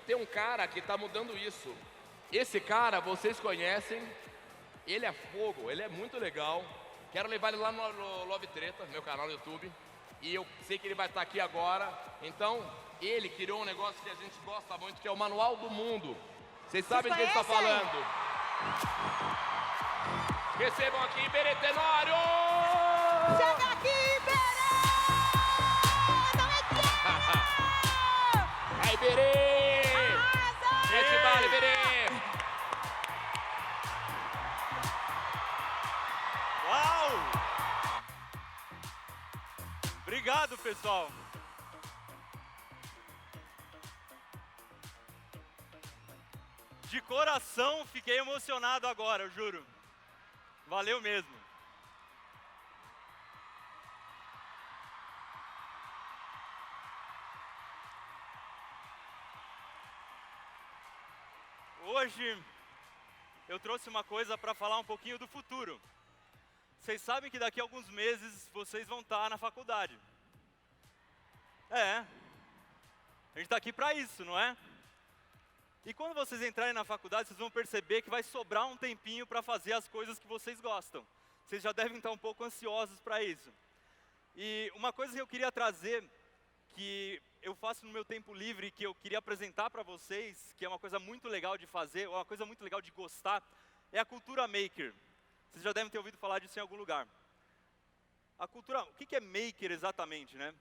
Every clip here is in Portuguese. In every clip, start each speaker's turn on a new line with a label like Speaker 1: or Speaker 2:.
Speaker 1: tem um cara que está mudando isso. Esse cara, vocês conhecem, ele é fogo, ele é muito legal. Quero levar ele lá no Love Treta, meu canal no YouTube. E eu sei que ele vai estar aqui agora. Então, ele criou um negócio que a gente gosta muito, que é o Manual do Mundo. Vocês sabem do que ele está falando. Recebam aqui, Iberê Tenório!
Speaker 2: Chega aqui, Iberê!
Speaker 1: Aí, Iberê!
Speaker 2: Arrasa!
Speaker 1: Gente, bala, Iberê!
Speaker 3: Uau! Obrigado, pessoal. De coração, fiquei emocionado agora, eu juro. Valeu mesmo. Hoje, eu trouxe uma coisa para falar um pouquinho do futuro. Vocês sabem que daqui a alguns meses vocês vão estar na faculdade. A gente está aqui para isso, não é? E quando vocês entrarem na faculdade, vocês vão perceber que vai sobrar um tempinho para fazer as coisas que vocês gostam. Vocês já devem estar um pouco ansiosos para isso. E uma coisa que eu queria trazer, que eu faço no meu tempo livre, que eu queria apresentar para vocês, que é uma coisa muito legal de fazer, ou uma coisa muito legal de gostar, é a cultura maker. Vocês já devem ter ouvido falar disso em algum lugar. A cultura, o que é maker exatamente, né?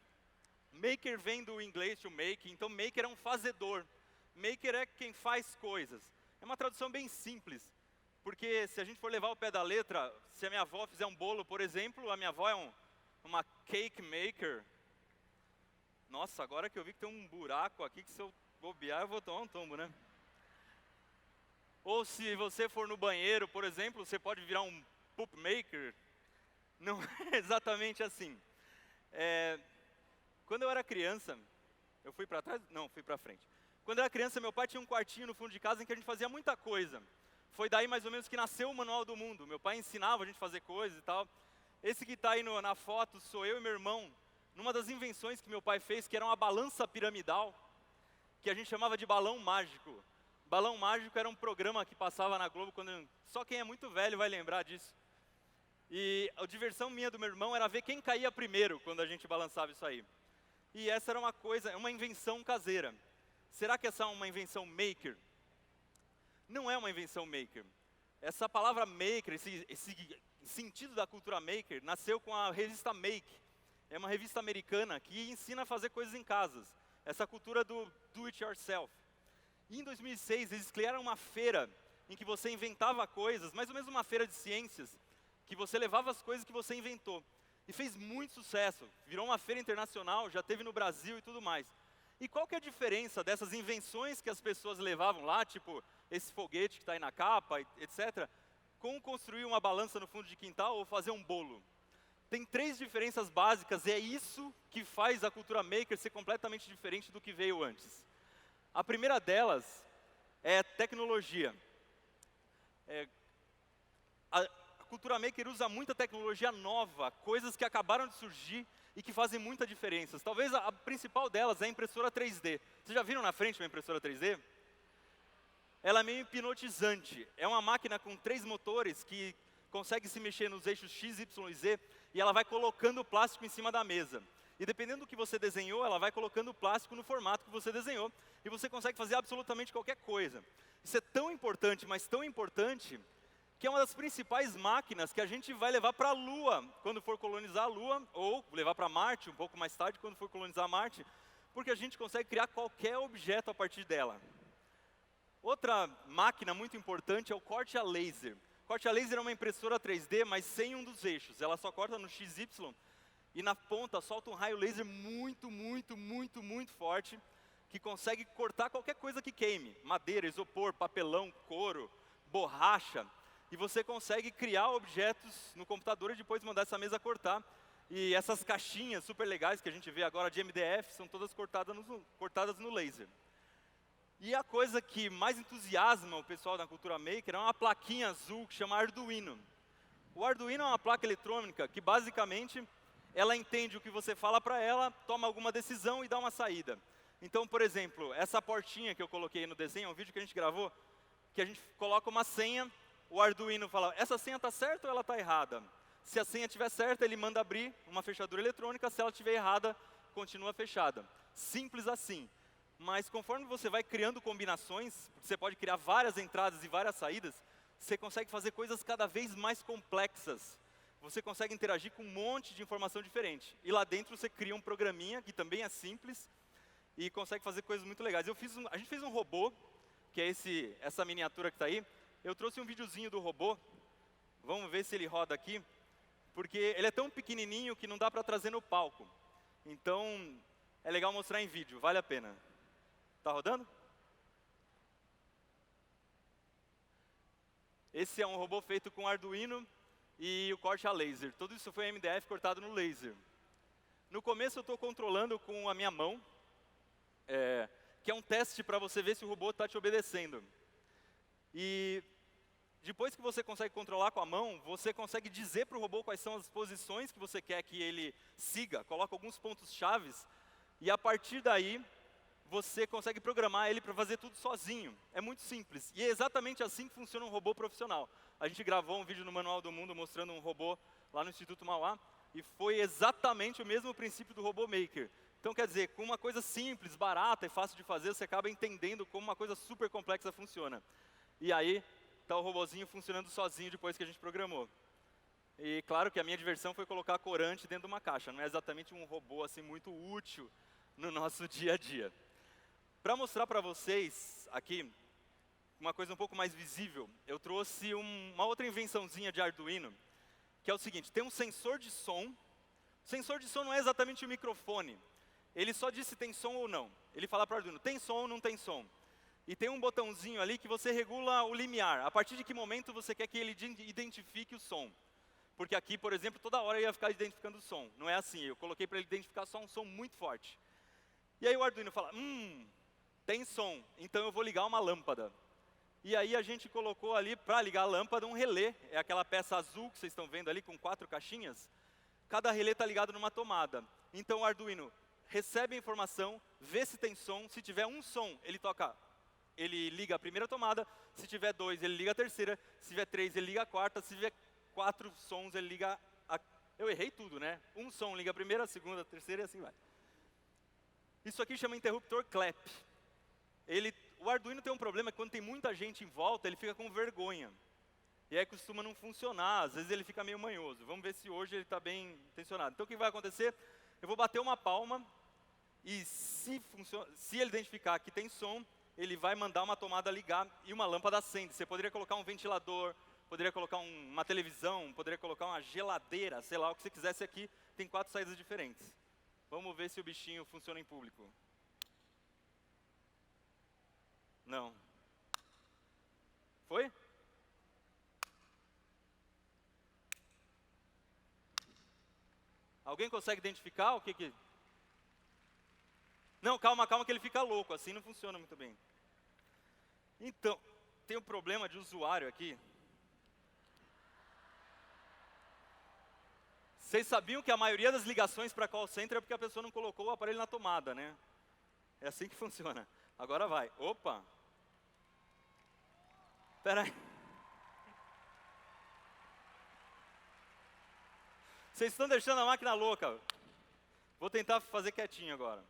Speaker 3: Maker vem do inglês to make, então maker é um fazedor. Maker é quem faz coisas. É uma tradução bem simples, porque se a gente for levar ao pé da letra, se a minha avó fizer um bolo, por exemplo, a minha avó é uma cake maker. Nossa, agora que eu vi que tem um buraco aqui, que se eu bobear eu vou tomar um tombo, né? Ou se você for no banheiro, por exemplo, você pode virar um poop maker. Não é exatamente assim. Quando eu era criança, eu fui para trás? Não, fui para frente. Quando eu era criança, meu pai tinha um quartinho no fundo de casa em que a gente fazia muita coisa. Foi daí mais ou menos que nasceu o Manual do Mundo. Meu pai ensinava a gente a fazer coisas e tal. Esse que está aí na foto sou eu e meu irmão, numa das invenções que meu pai fez, que era uma balança piramidal, que a gente chamava de balão mágico. Balão Mágico era um programa que passava na Globo, só quem é muito velho vai lembrar disso. E a diversão minha do meu irmão era ver quem caía primeiro quando a gente balançava isso aí. E essa era uma invenção caseira. Será que essa é uma invenção maker? Não é uma invenção maker. Essa palavra maker, esse sentido da cultura maker, nasceu com a revista Make. É uma revista americana que ensina a fazer coisas em casas. Essa cultura do do it yourself. E em 2006, eles criaram uma feira em que você inventava coisas, mais ou menos uma feira de ciências, que você levava as coisas que você inventou. E fez muito sucesso, virou uma feira internacional, já teve no Brasil e tudo mais. E qual que é a diferença dessas invenções que as pessoas levavam lá, tipo esse foguete que está aí na capa, etc., com construir uma balança no fundo de quintal ou fazer um bolo? Tem 3 diferenças básicas e é isso que faz a cultura maker ser completamente diferente do que veio antes. A primeira delas é tecnologia. A cultura maker usa muita tecnologia nova, coisas que acabaram de surgir e que fazem muita diferença. Talvez a principal delas é a impressora 3D. Vocês já viram na frente uma impressora 3D? Ela é meio hipnotizante. É uma máquina com 3 motores que consegue se mexer nos eixos X, Y e Z e ela vai colocando o plástico em cima da mesa. E dependendo do que você desenhou, ela vai colocando o plástico no formato que você desenhou e você consegue fazer absolutamente qualquer coisa. Isso é tão importante, mas tão importante, que é uma das principais máquinas que a gente vai levar para a Lua quando for colonizar a Lua, ou levar para Marte um pouco mais tarde quando for colonizar Marte, porque a gente consegue criar qualquer objeto a partir dela. Outra máquina muito importante é o corte a laser. Corte a laser é uma impressora 3D, mas sem um dos eixos. Ela só corta no XY e na ponta solta um raio laser muito forte, que consegue cortar qualquer coisa que queime. Madeira, isopor, papelão, couro, borracha. E você consegue criar objetos no computador e depois mandar essa mesa cortar. E essas caixinhas super legais que a gente vê agora de MDF são todas cortadas no laser. E a coisa que mais entusiasma o pessoal da cultura maker é uma plaquinha azul que chama Arduino. O Arduino é uma placa eletrônica que basicamente ela entende o que você fala para ela, toma alguma decisão e dá uma saída. Então, por exemplo, essa portinha que eu coloquei no desenho, é um vídeo que a gente gravou, que a gente coloca uma senha, o Arduino fala, essa senha está certa ou ela está errada? Se a senha estiver certa, ele manda abrir uma fechadura eletrônica, se ela estiver errada, continua fechada. Simples assim. Mas conforme você vai criando combinações, você pode criar várias entradas e várias saídas, você consegue fazer coisas cada vez mais complexas. Você consegue interagir com um monte de informação diferente. E lá dentro você cria um programinha, que também é simples, e consegue fazer coisas muito legais. A gente fez um robô, que é essa miniatura que está aí. Eu trouxe um videozinho do robô. Vamos ver se ele roda aqui. Porque ele é tão pequenininho que não dá para trazer no palco. Então, é legal mostrar em vídeo, vale a pena. Tá rodando? Esse é um robô feito com Arduino e o corte a laser. Tudo isso foi MDF cortado no laser. No começo eu estou controlando com a minha mão, que é um teste para você ver se o robô está te obedecendo. E depois que você consegue controlar com a mão, você consegue dizer para o robô quais são as posições que você quer que ele siga. Coloca alguns pontos chaves e a partir daí você consegue programar ele para fazer tudo sozinho. É muito simples. E é exatamente assim que funciona um robô profissional. A gente gravou um vídeo no Manual do Mundo mostrando um robô lá no Instituto Mauá e foi exatamente o mesmo princípio do Robô Maker. Então, quer dizer, com uma coisa simples, barata e fácil de fazer, você acaba entendendo como uma coisa super complexa funciona. E aí, está o robozinho funcionando sozinho depois que a gente programou. E claro que a minha diversão foi colocar corante dentro de uma caixa. Não é exatamente um robô assim muito útil no nosso dia a dia. Para mostrar para vocês aqui uma coisa um pouco mais visível, eu trouxe uma outra invençãozinha de Arduino, que é o seguinte, tem um sensor de som. O sensor de som não é exatamente o microfone. Ele só diz se tem som ou não. Ele fala para o Arduino, tem som ou não tem som. E tem um botãozinho ali que você regula o limiar. A partir de que momento você quer que ele identifique o som. Porque aqui, por exemplo, toda hora ia ficar identificando o som. Não é assim, eu coloquei para ele identificar só um som muito forte. E aí o Arduino fala, tem som, então eu vou ligar uma lâmpada. E aí a gente colocou ali, para ligar a lâmpada, um relé. É aquela peça azul que vocês estão vendo ali, com 4 caixinhas. Cada relé está ligado numa tomada. Então o Arduino recebe a informação, vê se tem som. Se tiver um som, ele liga a primeira tomada. Se tiver 2, ele liga a terceira. Se tiver 3, ele liga a quarta. Se tiver 4 sons, ele liga a... Eu errei tudo, né? Um som liga a primeira, a segunda, a terceira e assim vai. Isso aqui chama interruptor clap. O Arduino tem um problema que quando tem muita gente em volta, ele fica com vergonha. E aí costuma não funcionar, às vezes ele fica meio manhoso. Vamos ver se hoje ele está bem intencionado. Então o que vai acontecer? Eu vou bater uma palma e se ele identificar que tem som, ele vai mandar uma tomada ligar e uma lâmpada acende. Você poderia colocar um ventilador, poderia colocar uma televisão, poderia colocar uma geladeira, sei lá, o que você quisesse aqui. Tem 4 saídas diferentes. Vamos ver se o bichinho funciona em público. Não. Foi? Alguém consegue identificar o que... Não, calma que ele fica louco, assim não funciona muito bem. Então, tem um problema de usuário aqui. Vocês sabiam que a maioria das ligações para call center é porque a pessoa não colocou o aparelho na tomada, né? É assim que funciona. Agora vai. Opa! Espera aí. Vocês estão deixando a máquina louca. Vou tentar fazer quietinho agora.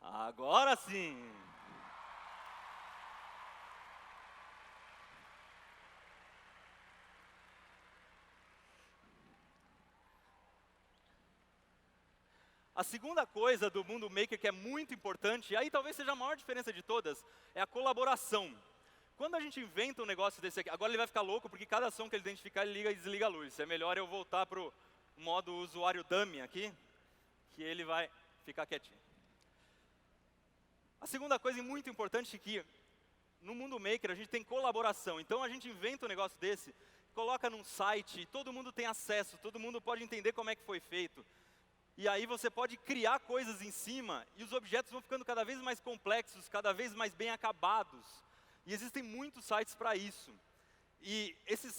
Speaker 3: Agora sim. A segunda coisa do mundo maker que é muito importante, e aí talvez seja a maior diferença de todas, é a colaboração. Quando a gente inventa um negócio desse aqui, agora ele vai ficar louco porque cada som que ele identificar, ele liga e desliga a luz. É melhor eu voltar para o modo usuário dummy aqui, que ele vai ficar quietinho. A segunda coisa muito importante é que no mundo maker a gente tem colaboração. Então a gente inventa um negócio desse, coloca num site, todo mundo tem acesso, todo mundo pode entender como é que foi feito. E aí você pode criar coisas em cima e os objetos vão ficando cada vez mais complexos, cada vez mais bem acabados. E existem muitos sites para isso. E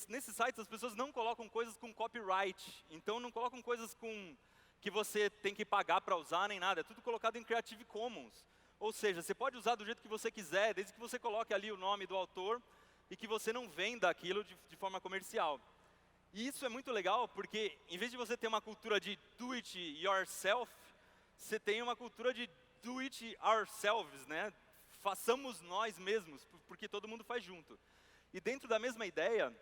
Speaker 3: nesses sites as pessoas não colocam coisas com copyright, então não colocam coisas que você tem que pagar para usar nem nada, é tudo colocado em Creative Commons. Ou seja, você pode usar do jeito que você quiser, desde que você coloque ali o nome do autor e que você não venda aquilo de forma comercial. E isso é muito legal porque, em vez de você ter uma cultura de do it yourself, você tem uma cultura de do it ourselves, né? Façamos nós mesmos, porque todo mundo faz junto. E dentro da mesma ideia,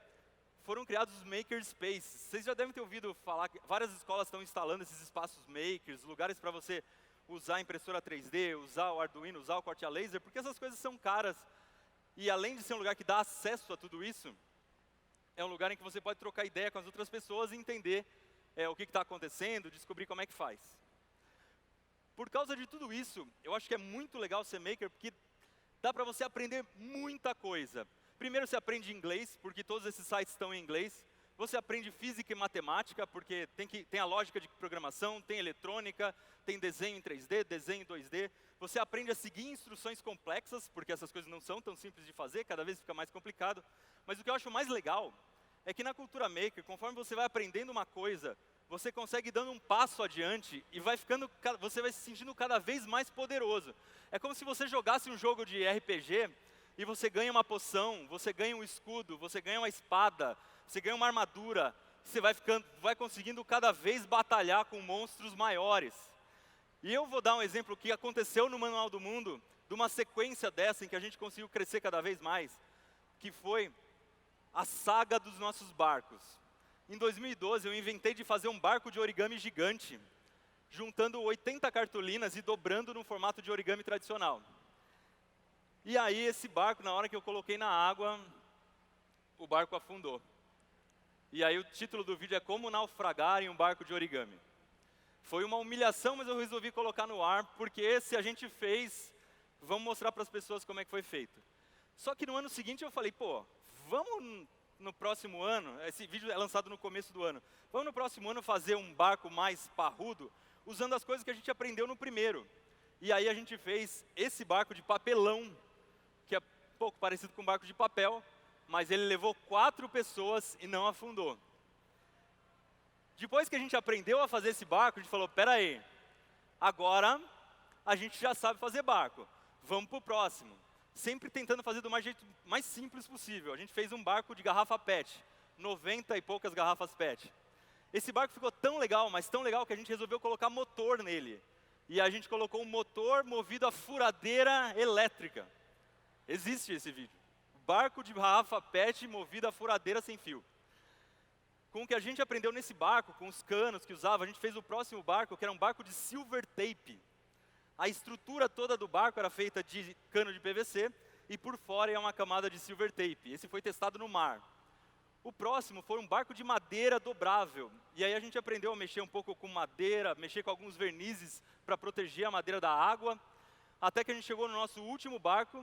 Speaker 3: foram criados os makerspaces. Vocês já devem ter ouvido falar que várias escolas estão instalando esses espaços makers, lugares para você usar a impressora 3D, usar o Arduino, usar o corte a laser, porque essas coisas são caras. E além de ser um lugar que dá acesso a tudo isso, é um lugar em que você pode trocar ideia com as outras pessoas e entender o que está acontecendo, descobrir como é que faz. Por causa de tudo isso, eu acho que é muito legal ser maker, porque dá para você aprender muita coisa. Primeiro você aprende inglês, porque todos esses sites estão em inglês. Você aprende física e matemática, porque tem a lógica de programação, tem eletrônica, tem desenho em 3D, desenho em 2D. Você aprende a seguir instruções complexas, porque essas coisas não são tão simples de fazer, cada vez fica mais complicado. Mas o que eu acho mais legal é que na cultura maker, conforme você vai aprendendo uma coisa, você consegue ir dando um passo adiante e você vai se sentindo cada vez mais poderoso. É como se você jogasse um jogo de RPG e você ganha uma poção, você ganha um escudo, você ganha uma espada, você ganha uma armadura, você vai conseguindo cada vez batalhar com monstros maiores. E eu vou dar um exemplo que aconteceu no Manual do Mundo, de uma sequência dessa em que a gente conseguiu crescer cada vez mais, que foi a saga dos nossos barcos. Em 2012 eu inventei de fazer um barco de origami gigante, juntando 80 cartolinas e dobrando no formato de origami tradicional. E aí esse barco, na hora que eu coloquei na água, o barco afundou. E aí o título do vídeo é Como Naufragar em um Barco de Origami. Foi uma humilhação, mas eu resolvi colocar no ar, porque se a gente fez, vamos mostrar para as pessoas como é que foi feito. Só que no ano seguinte eu falei, vamos no próximo ano, esse vídeo é lançado no começo do ano, vamos no próximo ano fazer um barco mais parrudo, usando as coisas que a gente aprendeu no primeiro. E aí a gente fez esse barco de papelão, que é um pouco parecido com um barco de papel, mas ele levou 4 pessoas e não afundou. Depois que a gente aprendeu a fazer esse barco, a gente falou, peraí, agora a gente já sabe fazer barco, vamos para o próximo. Sempre tentando fazer do jeito mais simples possível. A gente fez um barco de garrafa PET, 90 e poucas garrafas PET. Esse barco ficou tão legal, mas tão legal que a gente resolveu colocar motor nele. E a gente colocou um motor movido a furadeira elétrica. Existe esse vídeo. Barco de garrafa PET movido a furadeira sem fio. Com o que a gente aprendeu nesse barco, com os canos que usava, a gente fez o próximo barco, que era um barco de silver tape. A estrutura toda do barco era feita de cano de PVC e por fora é uma camada de silver tape. Esse foi testado no mar. O próximo foi um barco de madeira dobrável. E aí a gente aprendeu a mexer um pouco com madeira, mexer com alguns vernizes para proteger a madeira da água. Até que a gente chegou no nosso último barco,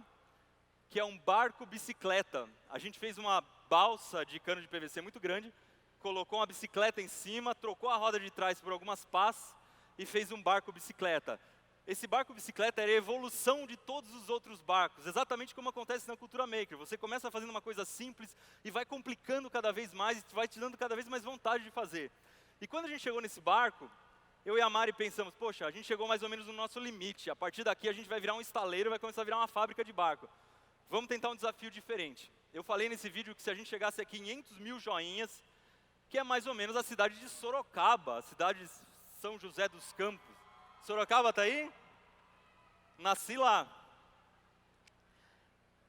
Speaker 3: que é um barco bicicleta. A gente fez uma balsa de cano de PVC muito grande, colocou uma bicicleta em cima, trocou a roda de trás por algumas pás e fez um barco bicicleta. Esse barco bicicleta era a evolução de todos os outros barcos, exatamente como acontece na cultura maker. Você começa fazendo uma coisa simples e vai complicando cada vez mais e vai te dando cada vez mais vontade de fazer. E quando a gente chegou nesse barco, eu e a Mari pensamos, poxa, a gente chegou mais ou menos no nosso limite. A partir daqui a gente vai virar um estaleiro, vai começar a virar uma fábrica de barco. Vamos tentar um desafio diferente. Eu falei nesse vídeo que se a gente chegasse a 500 mil joinhas, que é mais ou menos a cidade de Sorocaba, a cidade de São José dos Campos. Sorocaba está aí? Nasci lá.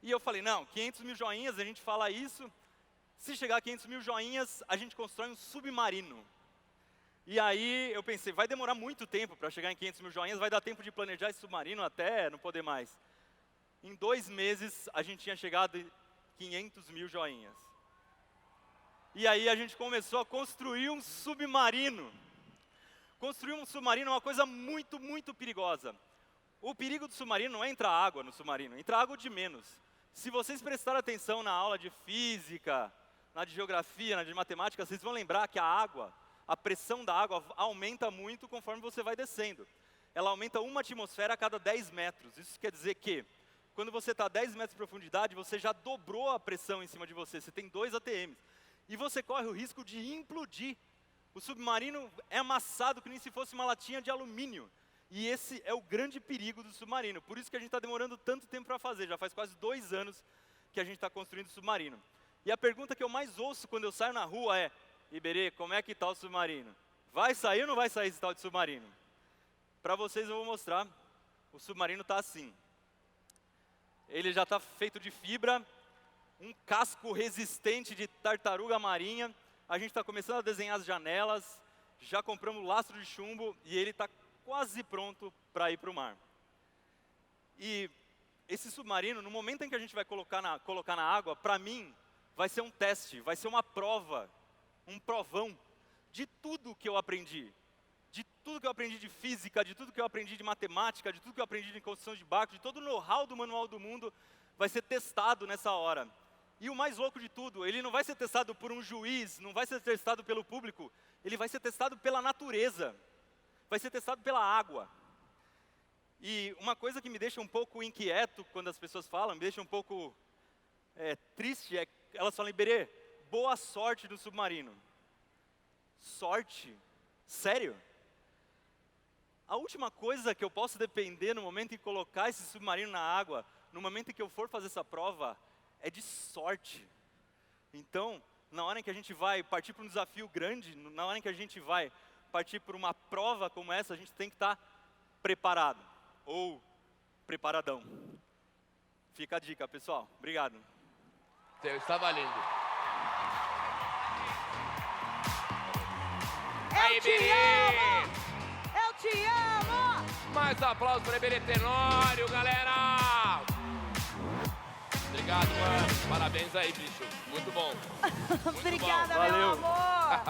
Speaker 3: E eu falei, não, 500 mil joinhas, a gente fala isso. Se chegar a 500 mil joinhas, a gente constrói um submarino. E aí eu pensei, vai demorar muito tempo para chegar em 500 mil joinhas, vai dar tempo de planejar esse submarino até não poder mais. Em 2 meses, a gente tinha chegado em 500 mil joinhas. E aí a gente começou a construir um submarino. Construir um submarino é uma coisa muito, muito perigosa. O perigo do submarino não é entrar água no submarino, entra água de menos. Se vocês prestarem atenção na aula de física, na de geografia, na de matemática, vocês vão lembrar que a água, a pressão da água aumenta muito conforme você vai descendo. Ela aumenta 1 atmosfera a cada 10 metros. Isso quer dizer que quando você está a 10 metros de profundidade, você já dobrou a pressão em cima de você. Você tem 2 ATMs. E você corre o risco de implodir. O submarino é amassado que nem se fosse uma latinha de alumínio. E esse é o grande perigo do submarino. Por isso que a gente está demorando tanto tempo para fazer. Já faz quase 2 anos que a gente está construindo o submarino. E a pergunta que eu mais ouço quando eu saio na rua é: Iberê, como é que está o submarino? Vai sair ou não vai sair esse tal de submarino? Para vocês eu vou mostrar. O submarino está assim. Ele já está feito de fibra, um casco resistente de tartaruga marinha. A gente está começando a desenhar as janelas, já compramos lastro de chumbo e ele está quase pronto para ir para o mar. E esse submarino, no momento em que a gente vai colocar na água, para mim, vai ser um teste, vai ser uma prova, um provão de tudo que eu aprendi. De tudo que eu aprendi de física, de tudo que eu aprendi de matemática, de tudo que eu aprendi de construção de barco, de todo o know-how do Manual do Mundo, vai ser testado nessa hora. E o mais louco de tudo, ele não vai ser testado por um juiz, não vai ser testado pelo público, ele vai ser testado pela natureza, vai ser testado pela água. E uma coisa que me deixa um pouco inquieto quando as pessoas falam, me deixa um pouco triste, é que elas falam: Iberê, boa sorte no submarino. Sorte? Sério? A última coisa que eu posso depender no momento em colocar esse submarino na água, no momento em que eu for fazer essa prova, é de sorte. Então, na hora em que a gente vai partir para um desafio grande, na hora em que a gente vai partir para uma prova como essa, a gente tem que estar preparado, ou preparadão. Fica a dica, pessoal. Obrigado.
Speaker 1: Seu, estava lindo.
Speaker 2: Eu te amo! Eu te amo!
Speaker 1: Mais aplausos para Iberê Tenório, galera! Obrigado, mano. Parabéns aí, bicho. Muito bom.
Speaker 2: Obrigada,
Speaker 3: bom.
Speaker 2: meu
Speaker 3: Valeu.
Speaker 2: amor!